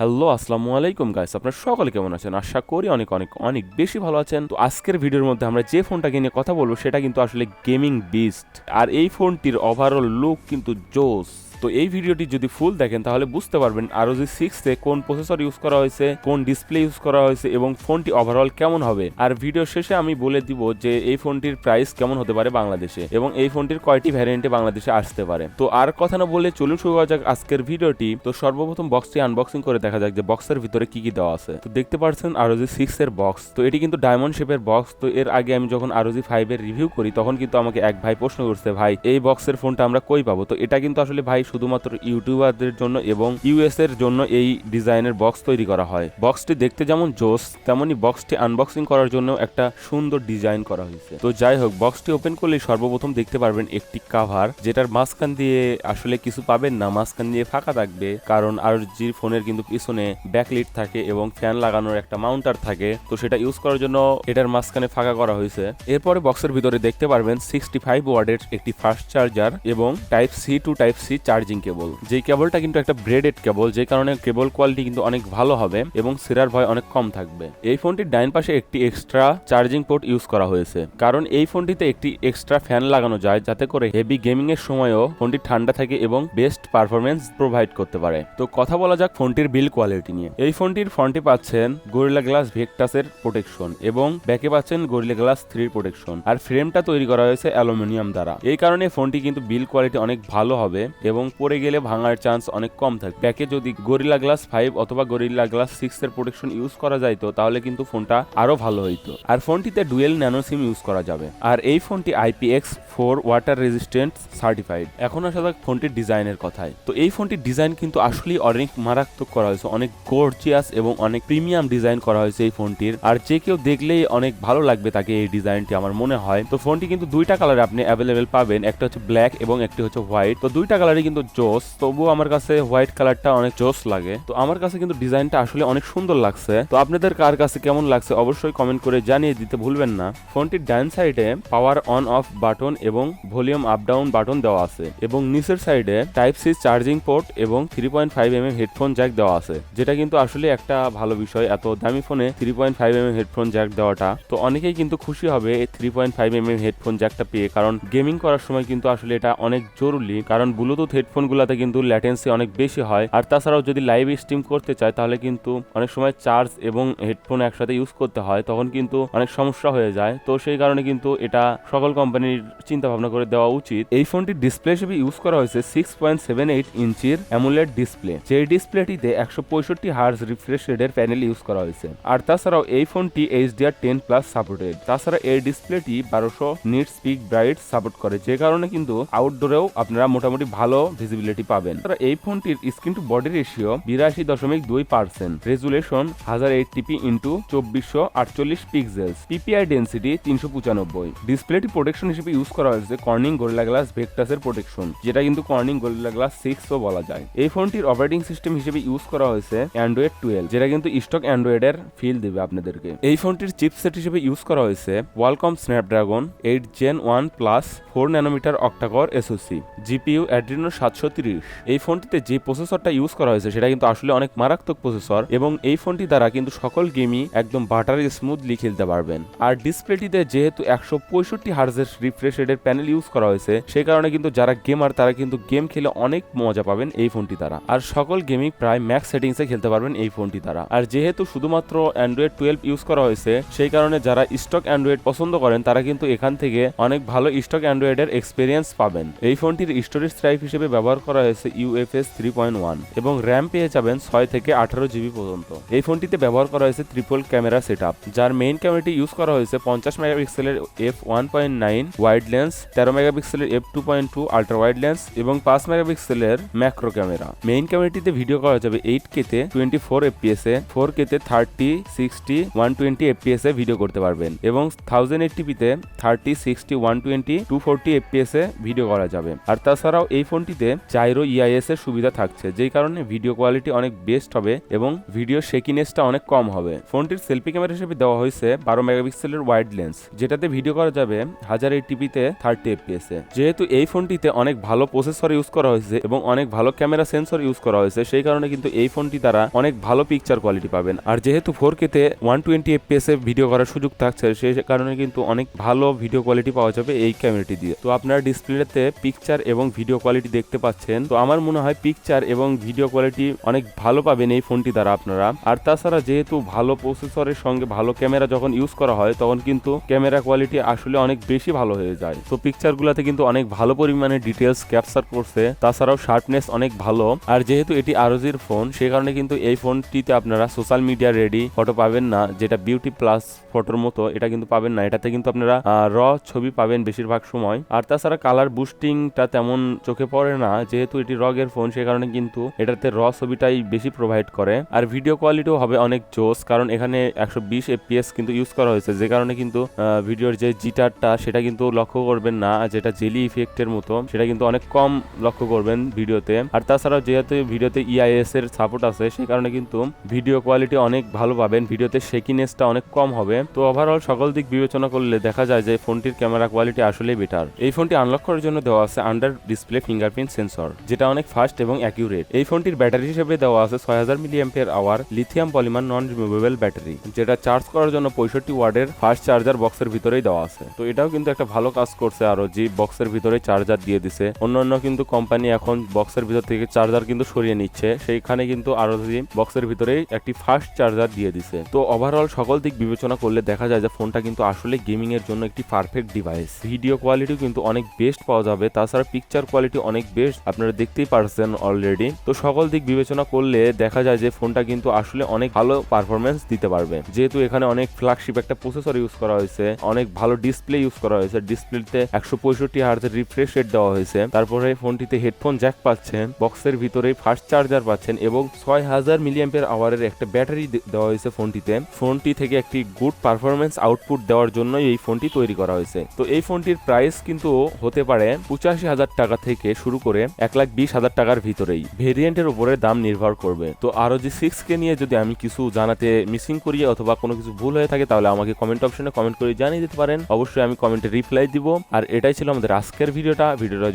Hello আসসালামু আলাইকুম guys, আপনারা সকলে কেমন আছেন? আশা করি অনেক অনেক অনেক বেশি ভালো আছেন। তো আজকের ভিডিওর মধ্যে আমরা যে ফোনটাকে নিয়ে কথা বলবো সেটা কিন্তু আসলে গেমিং বিস্ট, আর এই ফোনটির ওভারঅল লুক কিন্তু জোস। তো এই ভিডিওটি যদি ফুল দেখেন তাহলে বুঝতে পারবেন ROG 6 এ কোন প্রসেসর ইউজ করা হয়েছে, কোন ডিসপ্লে ইউজ করা হয়েছে এবং ফোনটি ওভারঅল কেমন হবে। আর ভিডিও শেষে আমি বলে দিব যে এই ফোনটির প্রাইস কেমন হতে পারে বাংলাদেশে এবং এই ফোনটির কয়টি ভ্যারিয়েন্টে বাংলাদেশে আসতে পারে। তো আর কথা না বলে চলুন শুরু করা যাক আজকের ভিডিওটি। তো সর্বপ্রথম বক্সটি আনবক্সিং করে দেখা যাক যে বক্সের ভিতরে কি কি দেওয়া আছে। তো দেখতে পাচ্ছেন ROG 6 এর বক্স। তো এটি কিন্তু ডায়মন্ড শেপের বক্স। তো এর আগে আমি যখন ROG 5 এর রিভিউ করি তখন কিন্তু আমাকে এক ভাই প্রশ্ন করছে, ভাই এই বক্সের ফোনটা আমরা কই পাবো? তো এটা কিন্তু আসলে ভাই শুধুমাত্র ইউটিউবারদের জন্য এবং ইউএস এর জন্য এই ডিজাইনের বক্স তৈরি করা হয়। বক্সটি দেখতে যেমন জোস তেমনি বক্সটি আনবক্সিং করার জন্য একটা সুন্দর ডিজাইন করা হয়েছে। তো যাই হোক, বক্সটি ওপেন করলে সর্বপ্রথম দেখতে পারবেন একটি কাভার, যেটার মাঝখান দিয়ে আসলে কিছু পাবেন না, মাঝখান দিয়ে ফাঁকা থাকবে, কারণ ROG ফোনের কিন্তু পিছনে ব্যাকলিট থাকে এবং ফ্যান লাগানোর একটা মাউন্টার থাকে। তো সেটা ইউজ করার জন্য এটার মাঝখানে ফাঁকা করা হয়েছে। এরপরে বক্সের ভিতরে দেখতে পারবেন 65 ওয়াটের একটি ফাস্ট চার্জার এবং type C to type C charging cable. যে কেবলটা কিন্তু একটা ব্রেডেড কেবল, যে কারণে কেবল কোয়ালিটি কিন্তু অনেক ভালো হবে এবং ছিঁড়ার ভয় অনেক কম থাকবে। এই ফোনটির ডাইন পাশে একটি এক্সট্রা চার্জিং পোর্ট ইউজ করা হয়েছে, কারণ এই ফোনটিতে একটি এক্সট্রা ফ্যান লাগানো যায় যাতে করে হেভি গেমিং এর সময়ও ফোনটি ঠান্ডা থাকে এবং বেস্ট পারফরমেন্স প্রোভাইড করতে পারে। তো কথা বলা যাক ফোনটির বিল্ড কোয়ালিটি নিয়ে। এই ফোনটির ফ্রন্টে পাচ্ছেন গরিলা গ্লাস ভেক্টাসের প্রোটেকশন এবং ব্যাকে পাচ্ছেন গরিলা গ্লাস 3 প্রোটেকশন, আর ফ্রেমটা তৈরি করা হয়েছে অ্যালুমিনিয়াম দ্বারা। এই কারণে ফোনটি কিন্তু বিল্ড কোয়ালিটি অনেক ভালো হবে এবং পরে গেলে ভাঙার চান্স অনেক কম থাকে। ব্যাকে যদি গরিলা গ্লাস 5 অথবা গরিলা গ্লাস 6 এর প্রোটেকশন ইউজ করা যাইতো তাহলে কিন্তু ফোনটা আরো ভালো হইতো। আর ফোনটিতে ডুয়েল ন্যানো সিম ইউজ করা যাবে। আর এই ফোনটি IPX4 ওয়াটার রেজিস্ট্যান্ট সার্টিফাইড। এখন আসা যাক ফোনটির ডিজাইনের কথায়। তো এই ফোনটির ডিজাইন কিন্তু আসলেই অনেক মারাত্মক করা হয়েছে, অনেক গর্জিয়াস এবং অনেক প্রিমিয়াম ডিজাইন করা হয়েছে এই ফোনটির। আর যে কেউ দেখলেই অনেক ভালো লাগবে তাকে এই ডিজাইনটি, আমার মনে হয়। তো ফোনটি কিন্তু দুইটা কালারে আপনি অ্যাভেলেবেল পাবেন, একটা হচ্ছে ব্ল্যাক এবং একটি হচ্ছে হোয়াইট। তো দুইটা কালারই কিন্তু জোস, তবুও আমার কাছে হোয়াইট কালারটা অনেক জোস লাগে। তো আমার কাছে কিন্তু ডিজাইনটা আসলে অনেক সুন্দর লাগছে। তো আপনাদের কার কাছে কেমন লাগছে অবশ্যই কমেন্ট করে জানিয়ে দিতে ভুলবেন না। ফোনটির ডান সাইডে পাওয়ার অন অফ বাটন এবং ভলিউম আপ ডাউন বাটন দেওয়া আছে এবং নিচের সাইডে টাইপ সি চার্জিং পোর্ট এবং 3.5mm হেডফোন জ্যাক দেওয়া আছে, যেটা কিন্তু আসলে একটা ভালো বিষয় এত দামি ফোনে 3.5mm হেডফোন জ্যাক দেওয়াটা। তো অনেকেই কিন্তু খুশি হবে এই 3.5mm হেডফোন জ্যাকটা পেয়ে, কারণ গেমিং করার সময় কিন্তু আসলে এটা অনেক জরুরি, কারণ ব্লুটুথ হেডফোন গুলাতে কিন্তু ল্যাটেন্সি অনেক বেশি হয়। আর তাছাড়াও যদি লাইভ স্ট্রিম করতে চায় তাহলে কিন্তু অনেক সময় চার্জ এবং হেডফোন একসাথে ইউজ করতে হয়, তখন কিন্তু অনেক সমস্যা হয়ে যায়। তো সেই কারণে কিন্তু এটা সকল কোম্পানির চিন্তা ভাবনা করে দেওয়া উচিত। এই ফোনটির ডিসপ্লে হিসেবে ইউজ করা হয়েছে 6.78 ইঞ্চির অ্যামোলেড ডিসপ্লে, যে ডিসপ্লেটিতে 165 হার্জ রিফ্রেশ রেটের প্যানেল ইউজ করা হয়েছে। আর তাছাড়াও এই ফোনটি HDR10+ সাপোর্টেড। তাছাড়া এই ডিসপ্লেটি 1200 নিটস পিক ব্রাইট সাপোর্ট করে, যে কারণে কিন্তু আউটডোরেও আপনারা মোটামুটি ভালো ভিজিবিলিটি পাবেন। এই ফোনটির screen to body ratio 82.2%, resolution 1080p into 2448 pixels, PPI density 395। ডিসপ্লেটি প্রোটেকশন হিসেবে ইউজ করা হয়েছে কর্নিং গরিলা গ্লাস ভেক্টাসের প্রোটেকশন, যেটা কিন্তু কর্নিং গরিলা গ্লাস 6ও বলা যায়। এই ফোনটির অপারেটিং সিস্টেম হিসেবে ইউজ করা হয়েছে অ্যান্ড্রয়েড 12, যেটা কিন্তু স্টক অ্যান্ড্রয়েডের ফিল দিবে আপনাদেরকে। এই ফোনটির চিপসেট হিসেবে ইউজ করা হয়েছে Qualcomm Snapdragon 8 Gen 1 Plus 4 nanometer octa-core SoC, GPU Adreno 730। এই ফোনটিতে যে প্রসেসরটা ইউজ করা হয়েছে সেটা কিন্তু আসলে অনেক মারাত্মক প্রসেসর এবং এই ফোনটি দ্বারা কিন্তু সকল গেমই একদম বাটারি স্মুথলি খেলতে পারবেন। আর ডিসপ্লেটিতে যেহেতু 165 হার্জের রিফ্রেশ রেটের প্যানেল ইউজ করা হয়েছে, সেই কারণে কিন্তু যারা গেমার তারা কিন্তু গেম খেলে অনেক মজা পাবেন এই ফোনটি দ্বারা। আর সকল গেমই প্রায় ম্যাক্স সেটিংসে খেলতে পারবেন এই ফোনটি দ্বারা। আর যেহেতু শুধুমাত্র অ্যান্ড্রয়েড 12 ইউজ করা হয়েছে, সেই কারণে যারা স্টক অ্যান্ড্রয়েড পছন্দ করেন তারা কিন্তু এখান থেকে অনেক ভালো স্টক অ্যান্ড্রয়েডের এক্সপিরিয়েন্স পাবেন। এই ফোনটির স্টোরেজ টাইপ হিসেবে ব্যবহার করা হয়েছে UFS 3.1 এবং র্যাম পেয়ে যাবেন 6 থেকে 18 জিবি পর্যন্ত। এই ফোনটিতে ব্যবহার করা হয়েছে ট্রিপল ক্যামেরা সেটআপ, যার মেইন ক্যামেরাটি ইউজ করা হয়েছে 50 মেগাপিক্সেলের f1.9 ওয়াইড লেন্স, 13 মেগাপিক্সেলের f2.2 আল্ট্রা ওয়াইড লেন্স এবং 5 মেগাপিক্সেলের ম্যাক্রো ক্যামেরা। মেইন ক্যামেরাটিতে ভিডিও করা যাবে 8K তে 24 fps এ, 4K তে 30, 60, 120 fps এ ভিডিও করতে পারবেন এবং 1080p তে 30, 60, 120, 240 fps এ ভিডিও করা যাবে। আর তাছাড়াও এই ফোনটিতে ফোনটিতে জাইরো ইআইএস এর সুবিধা থাকছে, যেই কারণে ভিডিও কোয়ালিটি অনেক বেস্ট হবে এবং ভিডিও শেকিনেসটা অনেক কম হবে। ফোনটির সেলফি ক্যামেরা হিসেবে দেওয়া হয়েছে 12 মেগাপিক্সেলের ওয়াইড লেন্স, যেটাতে ভিডিও করা যাবে 1080p-তে 30 fps এ। যেহেতু এই ফোনটিতে অনেক ভালো প্রসেসর ইউজ করা হয়েছে এবং অনেক ভালো ক্যামেরা সেন্সর ইউজ করা হয়েছে, সেই কারণে কিন্তু এই ফোনটি দ্বারা অনেক ভালো পিকচার কোয়ালিটি পাবেন। আর যেহেতু 4K-তে 120 fps এ ভিডিও করার সুযোগ থাকছে, সেই কারণে কিন্তু অনেক ভালো ভিডিও কোয়ালিটি পাওয়া যাবে এই ক্যামেরাটি দিয়ে। তো আপনারা ডিসপ্লেতে পিকচার এবং ভিডিও কোয়ালিটি দেখতে পাচ্ছেন। তো আমার মনে হয় পিকচার এবং ভিডিও কোয়ালিটি অনেক ভালো পাবেন এই ফোনটি দ্বারা আপনারা। আর তাছাড়া যেহেতু ভালো প্রসেসরের সঙ্গে ভালো ক্যামেরা যখন ইউজ করা হয়, তখন কিন্তু ক্যামেরা কোয়ালিটি আসলে অনেক বেশি ভালো হয়ে যায়। তো পিকচারগুলোতে কিন্তু অনেক ভালো পরিমাণে ডিটেলস ক্যাপচার করছে, তাছাড়াও শার্পনেস অনেক ভালো। আর যেহেতু এটি ROG-র ফোন, সেই কারণে কিন্তু এই ফোনটিতে আপনারা সোশ্যাল মিডিয়া রেডি ফটো পাবেন না, যেটা বিউটি প্লাস ফটোর মতো, এটা কিন্তু পাবেন না। এটাতে কিন্তু আপনারা র ছবি পাবেন বেশিরভাগ সময়। আর তাছাড়া কালার বুস্টিংটা তেমন চোখে পড়ে না, যেহেতু এটি রগের ফোন, সেই কারণে কিন্তু এটাতে র ছবিটাই বেশি প্রোভাইড করে। আর ভিডিও কোয়ালিটিও হবে অনেক জোস, কারণ এখানে 120 fps কিন্তু ইউজ করা হয়েছে, যে কারণে কিন্তু ভিডিওর যে জিটারটা সেটা কিন্তু লক্ষ্য করবেন না, যেটা জেলি ইফেক্টের মতো, সেটা কিন্তু অনেক কম লক্ষ্য করবেন ভিডিওতে। আর তাছাড়াও যেহেতু ভিডিওতে ইআইএস এর সাপোর্ট আছে, সেই কারণে কিন্তু ভিডিও কোয়ালিটি অনেক ভালো পাবেন, ভিডিওতে শেকিনেসটা অনেক কম হবে। তো ওভারঅল সকল দিক বিবেচনা করলে দেখা যায় যে ফোনটির ক্যামেরা কোয়ালিটি আসলেই বেটার। এই ফোনটি আনলক করার জন্য দেওয়া আছে আন্ডার ডিসপ্লে ফিঙ্গারপ্রিন্ট সেন্সর, যেটা অনেক ফাস্ট এবং অ্যাকিউরেট। এই ফোনটির ব্যাটারি হিসেবে দেওয়া আছে 6000 mAh lithium polymer non removable battery, যেটা চার্জ করার জন্য 65 ওয়াটের ফাস্ট চার্জার বক্সের ভিতরেই দেওয়া আছে। তো এটাও কিন্তু একটা ভালো কাজ করছে, আরো যে বক্সের ভিতরে চার্জার দিয়ে দিছে। অন্যান্য কিন্তু কোম্পানি এখন বক্সের ভিতর থেকে চার্জার কিন্তু সরিয়ে নিচ্ছে, সেইখানে কিন্তু আরো বক্সের ভিতরেই একটি ফাস্ট চার্জার দিয়ে দিছে। তো ওভারঅল সকল দিক বিবেচনা করলে দেখা যায় যে ফোনটা কিন্তু আসলে গেমিং এর জন্য একটি পারফেক্ট ডিভাইস। ভিডিও কোয়ালিটিও কিন্তু অনেক বেস্ট পাওয়া যাবে, তাছাড়া পিকচার কোয়ালিটি অনেক বেস্ট, আপনারা দেখতেই পারছেন অলরেডি। তো সকল দিক বিবেচনা করলে দেখা যায় যে ফোনটা কিন্তু আসলে অনেক ভালো পারফরমেন্স দিতে পারবে, যেহেতু এখানে অনেক ফ্ল্যাগশিপ একটা প্রসেসর ইউজ করা হয়েছে, অনেক ভালো ডিসপ্লে ইউজ করা হয়েছে, ডিসপ্লেতে 165 হার্জ রিফ্রেশ রেট দেওয়া হয়েছে। তারপরে ফোনটিতে হেডফোন জ্যাক পাচ্ছেন, বক্সের ভিতরে ফাস্ট চার্জার পাচ্ছেন এবং 6000 mAh একটা ব্যাটারি দেওয়া হয়েছে ফোনটিতে। ফোনটি থেকে একটি গুড পারফরমেন্স আউটপুট দেওয়ার জন্য এই ফোনটি তৈরি করা হয়েছে। তো এই ফোনটির প্রাইস কিন্তু হতে পারে 85,000 টাকা থেকে শুরু করে 1,20,000 টাকার ভিতরেই, ভেরিয়েন্টের উপরে দাম নির্ভর করবে। তো ROG 6K নিয়ে যদি আমি কিছু জানাতে মিসিং করি অথবা কোনো কিছু ভুল হয়ে থাকে, তাহলে আমাকে কমেন্ট অপশনে কমেন্ট করে জানিয়ে দিতে পারেন, অবশ্যই আমি কমেন্টে রিপ্লাই দিব। আর এটাই ছিল আমাদের আজকের ভিডিওটা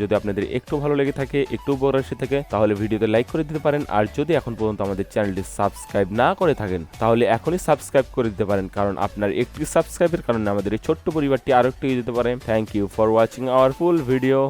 যদি আপনাদের একটু ভালো লেগে থাকে, একটু বড় এসে থাকে, তাহলে ভিডিওতে লাইক করে দিতে পারেন। আর যদি এখন পর্যন্ত আমাদের চ্যানেলটি সাবস্ক্রাইব না করে থাকেন, তাহলে এখনই সাবস্ক্রাইব করে দিতে পারেন, কারণ আপনার একটি সাবস্ক্রাইবের কারণে আমাদের এই ছোট্ট পরিবারটি আরো একটু এগিয়ে যেতে পারে। Thank you for watching our full video.